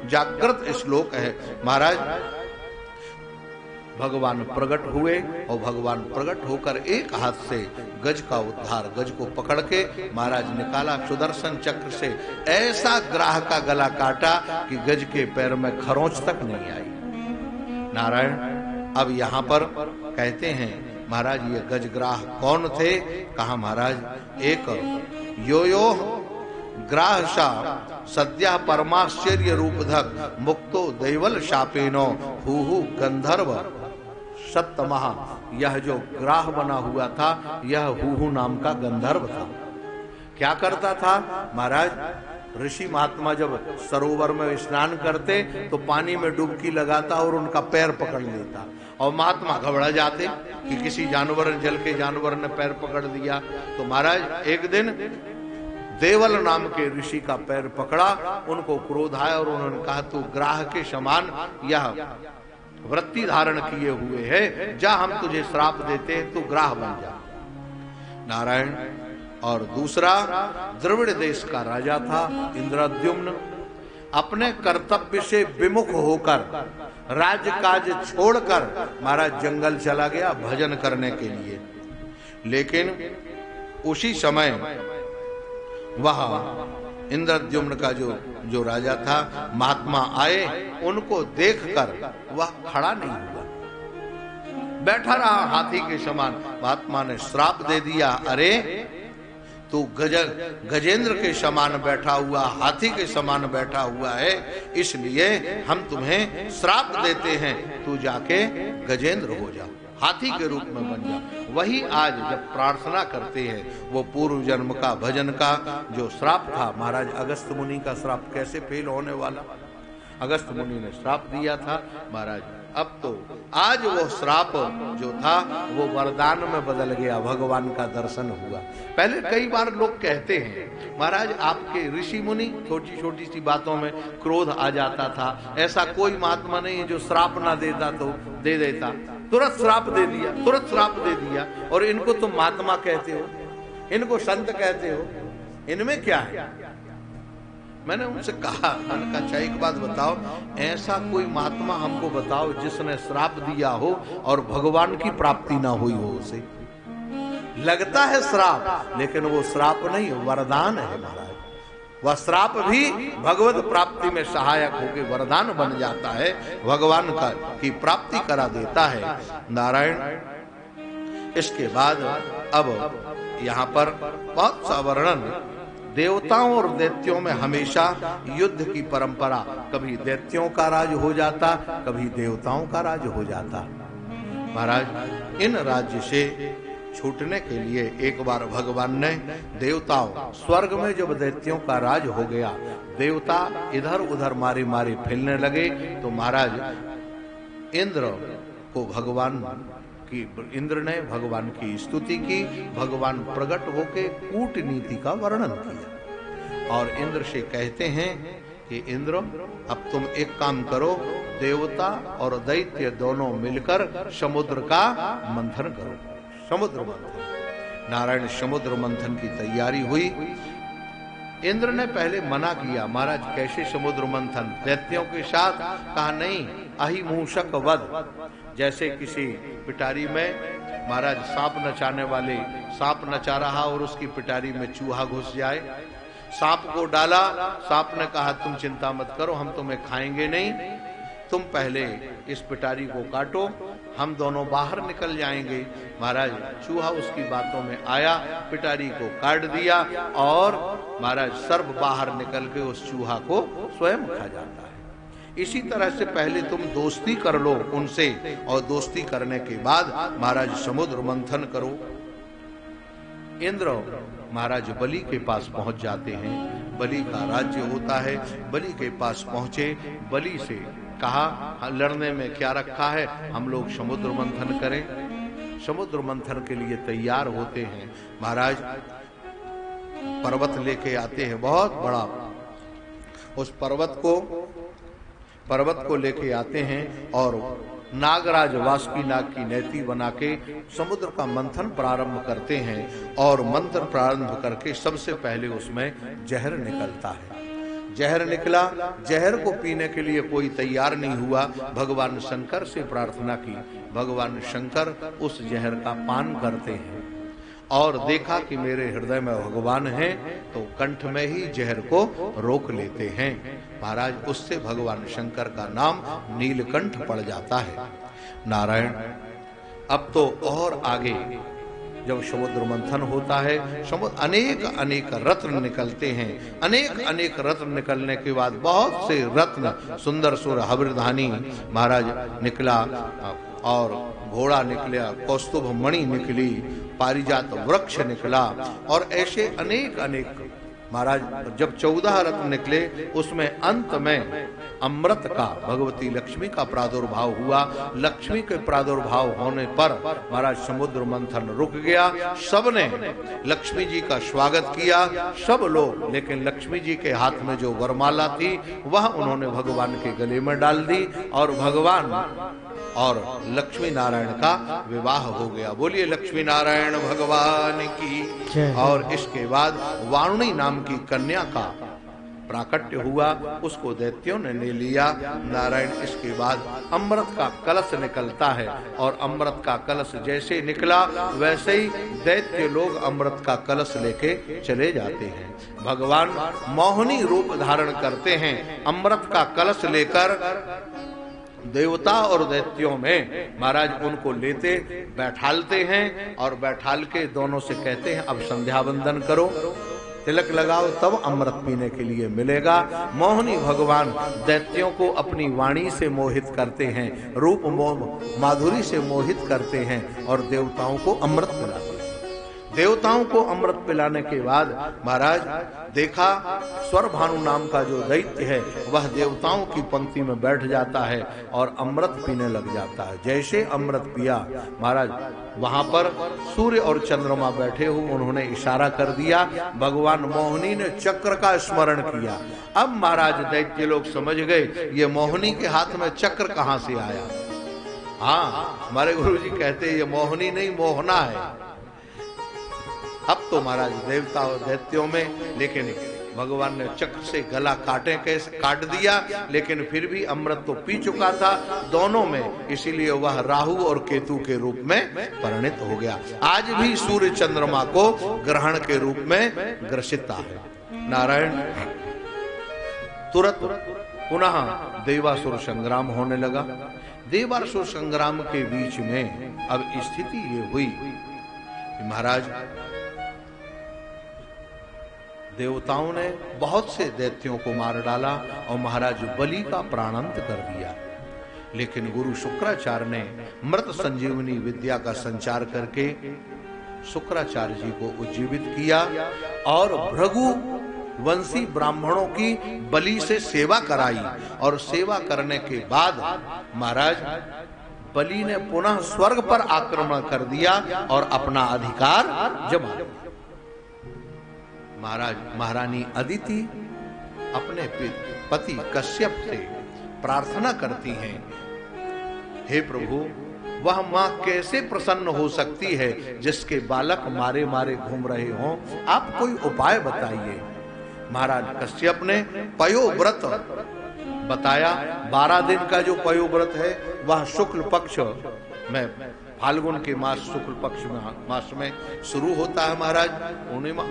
Speaker 1: जागृत श्लोक है। महाराज, भगवान प्रकट हुए और भगवान प्रकट होकर एक हाथ से गज का उद्धार, गज को पकड़ के महाराज निकाला, सुदर्शन चक्र से ऐसा ग्राह का गला काटा कि गज के पैर में खरोंच तक नहीं आई। नारायण, अब यहाँ पर कहते हैं महाराज ये गजग्राह कौन थे? कहा महाराज, एक यो ग्राहशा सद्या परमाश्चर्य रूपधक मुक्तो दैवल शापेनो हु गंधर्व सप्तमहा। यह जो ग्राह बना हुआ था, यह हु नाम का गंधर्व था। क्या करता था महाराज? ऋषि महात्मा जब सरोवर में स्नान करते तो पानी में डुबकी लगाता और उनका पैर पकड़ लेता, और महात्मा घबरा जाते कि किसी जानवर, जल के जानवर ने पैर पकड़ दिया। तो महाराज एक दिन देवल नाम के ऋषि का पैर पकड़ा, उनको क्रोध आया और उन्होंने कहा तू ग्राह के समान यह वृत्ति धारण किए हुए है, जा हम तुझे श्राप देते हैं, तू ग्राह बन जा। नारायण, और दूसरा द्रविड़ देश का राजा था इंद्रद्युम्न, अपने कर्तव्य से विमुख होकर राज्य काज छोड़कर महाराज जंगल चला गया भजन करने के लिए। लेकिन उसी समय वह इंद्रद्युम्न का जो जो राजा था, महात्मा आए, उनको देखकर वह खड़ा नहीं हुआ, बैठा रहा हाथी के समान। महात्मा ने श्राप दे दिया, अरे तू गजेंद्र के समान बैठा हुआ, हाथी के समान बैठा हुआ है, इसलिए हम तुम्हें श्राप देते हैं, तू जाके गजेंद्र हो जा, हाथी के रूप में बन जा। वही आज जब प्रार्थना करते हैं वो पूर्व जन्म का भजन का जो श्राप था, महाराज अगस्त मुनि का श्राप कैसे फेल होने वाला, अगस्त मुनि ने श्राप दिया था महाराज। अब तो आज वो श्राप जो था वो वरदान में बदल गया, भगवान का दर्शन हुआ। पहले कई बार लोग कहते हैं महाराज आपके ऋषि मुनि छोटी छोटी सी बातों में क्रोध आ जाता था, ऐसा कोई महात्मा नहीं है जो श्राप ना देता तो दे देता, तुरंत श्राप दे दिया, तुरंत श्राप दे दिया, और इनको तुम महात्मा कहते हो, इनको संत कहते हो, इनमें क्या है? मैंने उनसे कहा, मैंने कहा अच्छा एक बात बताओ, ऐसा कोई महात्मा हमको बताओ जिसने श्राप दिया हो और भगवान की प्राप्ति ना हुई हो उसे। लगता है श्राप, लेकिन वो श्राप नहीं, वरदान है महाराज। वह श्राप भी भगवत प्राप्ति में सहायक होकर वरदान बन जाता है, भगवान का की प्राप्ति करा देता है नारायण। इसके बाद अब यहाँ पर बहुत सा वर्णन, देवताओं और दैत्यों में हमेशा युद्ध की परंपरा, कभी दैत्यों का राज हो जाता, कभी देवताओं का राज हो जाता। महाराज इन राज्य से छूटने के लिए एक बार भगवान ने देवताओं, स्वर्ग में जब दैत्यों का राज हो गया, देवता इधर उधर मारे मारे फैलने लगे, तो महाराज इंद्र को भगवान की, इंद्र ने भगवान की स्तुति की, भगवान प्रकट होकर कूटनीति का वर्णन किया और इंद्र से कहते हैं कि इंद्र अब तुम एक काम करो, देवता और दैत्य दोनों मिलकर समुद्र का मंथन करो, समुद्र मंथन। नारायण समुद्र मंथन की तैयारी हुई। इंद्र ने पहले मना किया, महाराज कैसे समुद्र मंथन, दैत्यों के साथ? कहा नहीं, अहिमूषक वध, जैसे किसी पिटारी में महाराज सांप नचाने वाले सांप नचा रहा और उसकी पिटारी में चूहा घुस जाए, सांप को डाला, सांप ने कहा तुम चिंता मत करो, हम तुम्हें खाएंगे नहीं, तुम पहले इस पिटारी को काटो, हम दोनों बाहर निकल जाएंगे। महाराज चूहा उसकी बातों में आया, पिटारी को काट दिया और महाराज सर्प बाहर निकल के उस चूहा को स्वयं खा जाता है। इसी तरह से पहले तुम दोस्ती कर लो उनसे, और दोस्ती करने के बाद महाराज समुद्र मंथन करो। इंद्र महाराज बलि के पास पहुंच जाते हैं, बलि का राज्य होता है, बलि के पास पहुंचे, बलि से कहा लड़ने में क्या रखा है, हम लोग समुद्र मंथन करें। समुद्र मंथन के लिए तैयार होते हैं, महाराज पर्वत लेके आते हैं, बहुत बड़ा, उस पर्वत को लेके आते हैं और नागराज वासुकी नाग की नैती बना के समुद्र का मंथन प्रारंभ करते हैं, और मंथन प्रारंभ करके सबसे पहले उसमें जहर निकलता है। जहर निकला, जहर को पीने के लिए कोई तैयार नहीं हुआ, भगवान शंकर से प्रार्थना की, भगवान शंकर उस जहर का पान करते हैं और देखा कि मेरे हृदय में भगवान हैं, तो कंठ में ही जहर को रोक लेते हैं। महाराज उससे भगवान शंकर का नाम नीलकंठ पड़ जाता है। नारायण अब तो और आगे जब समुद्र मंथन होता है, समुद्र अनेक अनेक रत्न निकलते हैं, अनेक अनेक रत्न निकलने के बाद बहुत से रत्न, सुंदर सुर हवृधानी महाराज निकला, और घोड़ा निकला, कौस्तुभ मणि निकली, पारिजात वृक्ष निकला, और ऐसे अनेक अनेक महाराज जब 14 रत्न निकले, उसमें अंत में अमृत का, भगवती लक्ष्मी का प्रादुर्भाव हुआ। लक्ष्मी के प्रादुर्भाव होने पर महाराज समुद्र मंथन रुक गया, सबने लक्ष्मी जी का स्वागत किया, सब लोग, लेकिन लक्ष्मी जी के हाथ में जो वरमाला थी वह उन्होंने भगवान के गले में डाल दी, और भगवान और लक्ष्मी नारायण का विवाह हो गया। बोलिए लक्ष्मी नारायण भगवान की। और इसके बाद वारुणी नाम की कन्या का प्राकट्य हुआ, उसको दैत्यों ने ले लिया। नारायण इसके बाद अमृत का कलश निकलता है और अमृत का कलश जैसे निकला वैसे ही दैत्य लोग अमृत का कलश लेके चले जाते हैं। भगवान मोहिनी रूप धारण करते हैं, अमृत का कलश लेकर देवता और दैत्यों में महाराज उनको लेते बैठालते हैं और बैठाल के दोनों से कहते हैं अब संध्या वंदन करो, तिलक लगाओ, तब अमृत पीने के लिए मिलेगा। मोहिनी भगवान दैत्यों को अपनी वाणी से मोहित करते हैं, रूप माधुरी से मोहित करते हैं और देवताओं को अमृत पिलाते हैं। देवताओं को अमृत पिलाने के बाद महाराज देखा स्वरभानु नाम का जो दैत्य है वह देवताओं की पंक्ति में बैठ जाता है और अमृत पीने लग जाता है। जैसे अमृत पिया महाराज वहां पर सूर्य और चंद्रमा बैठे हुए, उन्होंने इशारा कर दिया, भगवान मोहिनी ने चक्र का स्मरण किया। अब महाराज दैत्य लोग समझ गए ये मोहिनी के हाथ में चक्र कहां से आया। हाँ, हमारे गुरु जी कहते ये मोहिनी नहीं मोहना है। अब तो महाराज देवता और दैत्यों में, लेकिन भगवान ने चक्र से गला काट दिया, लेकिन फिर भी अमृत तो पी चुका था दोनों में, इसीलिए वह राहु और केतु के रूप में परिणित हो गया। आज भी सूर्य चंद्रमा को ग्रहण के रूप में ग्रसिता है। नारायण तुरंत पुनः देवासुर संग्राम होने लगा। देवासुर संग्राम के बीच में अब स्थिति ये हुई कि महाराज देवताओं ने बहुत से दैत्यों को मार डाला और महाराज बलि का प्राणांत कर दिया, लेकिन गुरु शुक्राचार्य ने मृत संजीवनी विद्या का संचार करके शुक्राचार्य जी को उज्जीवित किया और भृगु वंशी ब्राह्मणों की बलि से सेवा कराई और सेवा करने के बाद महाराज बलि ने पुनः स्वर्ग पर आक्रमण कर दिया और अपना अधिकार जमा लिया। महाराज महारानी अदिति अपने पति कश्यप से प्रार्थना करती हैं, हे प्रभु वह मां कैसे प्रसन्न हो सकती है जिसके बालक मारे मारे घूम रहे हों, आप कोई उपाय बताइए। महाराज कश्यप ने पयोव्रत बताया। 12 दिन का जो पयोव्रत है वह शुक्ल पक्ष में, फाल्गुन के मास शुक्ल पक्ष मास में शुरू होता है। महाराज पूर्णिमा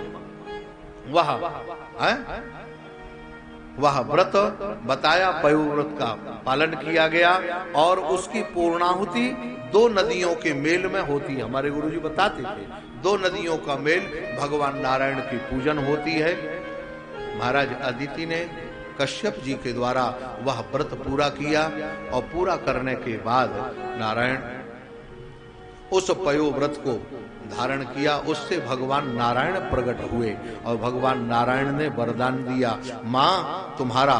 Speaker 1: वह व्रत बताया, पयोव्रत का पालन किया गया और उसकी पूर्णाहुति 2 नदियों के मेल में होती है। हमारे गुरुजी बताते थे 2 नदियों का मेल भगवान नारायण की पूजन होती है। महाराज अदिति ने कश्यप जी के द्वारा वह व्रत पूरा किया और पूरा करने के बाद नारायण उस पयोव्रत को धारण किया। उससे भगवान नारायण प्रकट हुए और भगवान नारायण ने वरदान दिया, मां तुम्हारा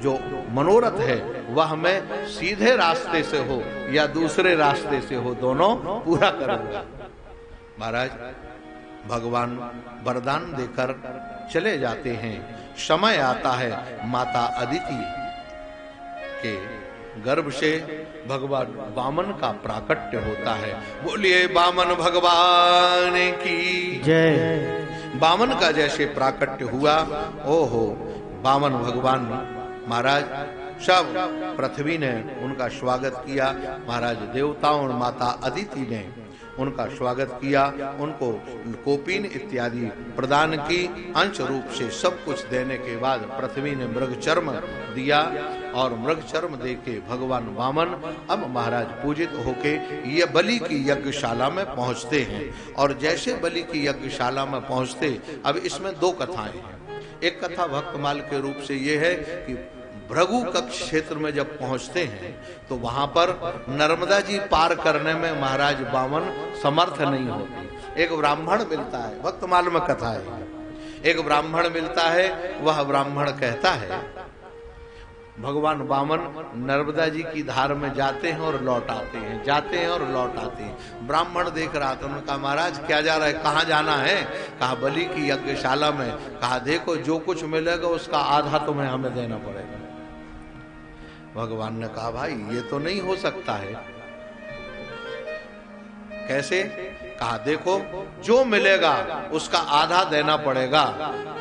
Speaker 1: जो मनोरथ है वह मैं सीधे रास्ते से हो या दूसरे रास्ते से हो दोनों पूरा करूंगा। महाराज भगवान वरदान देकर चले जाते हैं। समय आता है माता अदिति के गर्भ से भगवान वामन का प्राकट्य होता है। बोलिए वामन भगवान की
Speaker 2: जय।
Speaker 1: वामन का जैसे प्राकट्य हुआ, ओहो वामन भगवान महाराज सब पृथ्वी ने उनका स्वागत किया। महाराज देवताओं और माता अदिति ने उनका स्वागत किया, उनको कोपीन इत्यादि प्रदान की। अंश रूप से सब कुछ देने के बाद पृथ्वी ने मृग चर्म दिया और मृग चर्म देके भगवान वामन अब महाराज पूजित होके ये बलि की यज्ञशाला में पहुंचते हैं। और जैसे बलि की यज्ञशाला में पहुंचते, अब इसमें 2 कथाएं हैं। एक कथा भक्तमाल के रूप से ये है कि भृगु कक्ष क्षेत्र में जब पहुंचते हैं तो वहां पर नर्मदा जी पार करने में महाराज वामन समर्थ नहीं होते। एक ब्राह्मण मिलता है, भक्तमाल में कथा है, एक ब्राह्मण मिलता है, वह ब्राह्मण कहता है भगवान वामन नर्मदा जी की धार में जाते हैं और लौट आते हैं, जाते हैं और लौट आते हैं। ब्राह्मण देख रहा था, उन्होंने कहा महाराज क्या जा रहा है, कहाँ जाना है? कहा बलि की यज्ञशाला में। कहा देखो जो कुछ मिलेगा उसका आधा तुम्हें हमें देना पड़ेगा। भगवान ने कहा भाई ये तो नहीं हो सकता है। कैसे? कहा देखो जो मिलेगा उसका आधा देना पड़ेगा।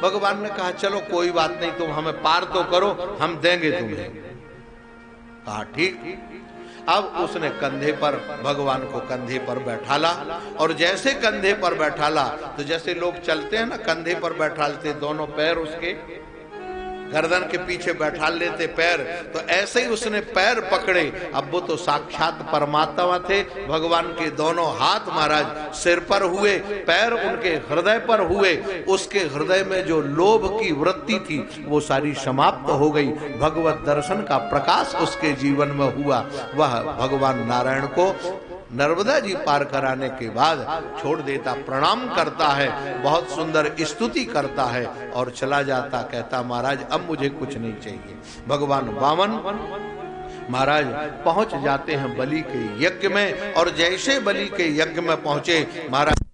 Speaker 1: भगवान ने कहा चलो कोई बात नहीं, तुम हमें पार तो करो, हम देंगे तुम्हें। कहा ठीक। अब उसने कंधे पर, भगवान को कंधे पर बैठाला, और जैसे कंधे पर बैठाला तो जैसे लोग चलते हैं ना, कंधे पर बैठालते दोनों पैर उसके गर्दन के पीछे बैठा लेते पैर, तो ऐसे ही उसने पैर पकड़े। अब वो तो साक्षात परमात्मा थे, भगवान के दोनों हाथ महाराज सिर पर हुए, पैर उनके हृदय पर हुए। उसके हृदय में जो लोभ की वृत्ति थी वो सारी समाप्त हो गई। भगवत दर्शन का प्रकाश उसके जीवन में हुआ। वह भगवान नारायण को नर्मदा जी पार कराने के बाद छोड़ देता, प्रणाम करता है, बहुत सुंदर स्तुति करता है और चला जाता। कहता महाराज अब मुझे कुछ नहीं चाहिए। भगवान वामन महाराज पहुंच जाते हैं बलि के यज्ञ में, और जैसे बलि के यज्ञ में पहुंचे महाराज